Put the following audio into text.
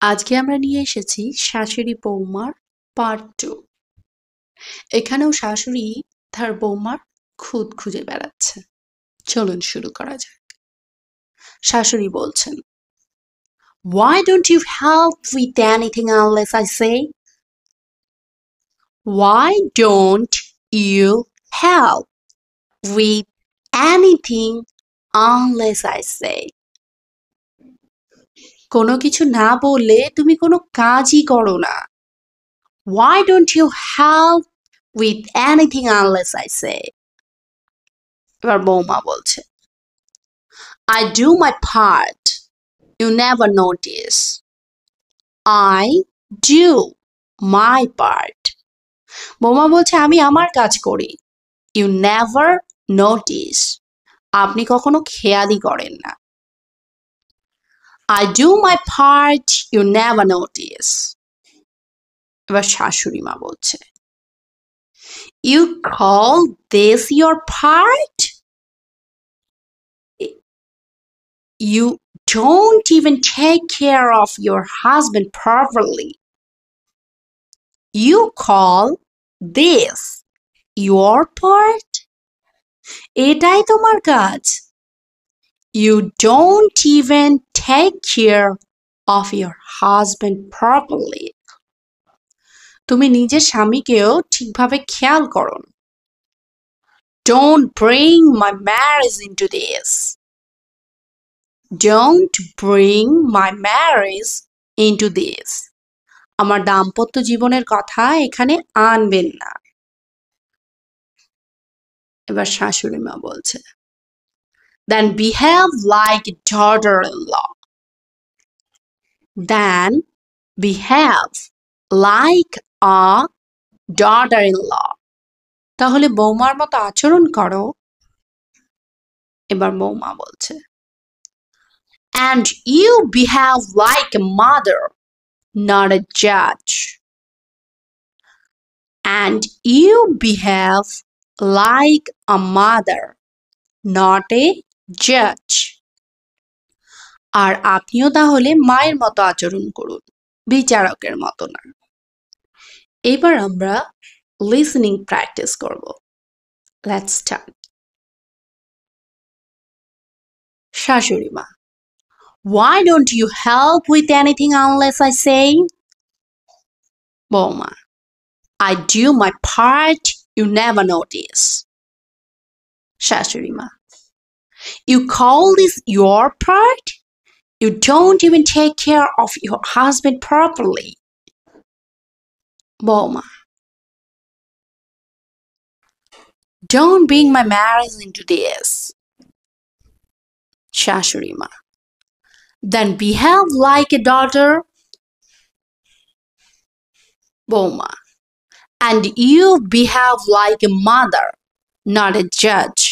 আজকে আমরা নিয়ে এসেছি শাশুড়ি বৌমার পার্ট 2। এখানেও শাশুড়ি তার বৌমার খুঁত খুঁজে বেড়াচ্ছে। চলুন শুরু করা যাক। শাশুড়ি বলছেন, Why don't you help with anything unless I say? Why don't you help with anything unless I say? কোনো কিছু না বললে তুমি কোনো কাজই করো না। Why don't you help with anything unless I say? এবার বৌমা বলছে, I do my part. You never notice. I do my part. বৌমা বলছে, আমি আমার কাজ করি। You never notice. আপনি কখনো খেয়ালই করেন না। I do my part. You never notice. এবার শাশুড়ি মা বলছে, You call this your part? You don't even take care of your husband properly. You call this your part? এটাই তোমার কাজ? You don't even take care of your husband properly. তুমি নিজের স্বামীকেও ঠিকভাবে খেয়াল করো না। Don't bring my marriage into this. Don't bring my marriage into this. আমার দাম্পত্য জীবনের কথা এখানে আনবেন না। এবার শাশুড়ি মা বলছে, Then behave like a daughter-in-law. Then behave like a daughter-in-law. তাহলে বৌমার মতো আচরণ করো। এবার বৌমা বলছে, And you behave like a mother, not a judge. And you behave like a mother, not a judge. আর আপনিও তাহলে মায়ের মতো আচরণ করুন, বিচারকের মতো না। এবার আমরা লিসেনিং প্র্যাকটিস করব। Let's start. শাশুড়ি মা, Why don't you help with anything unless I say? বৌমা, I do my part, you never notice. শাশুড়ি মা, You call this your part? You don't even take care of your husband properly. বৌমা, Don't bring my marriage into this. শাশুড়ি মা, Then behave like a daughter. বৌমা, And you behave like a mother, not a judge.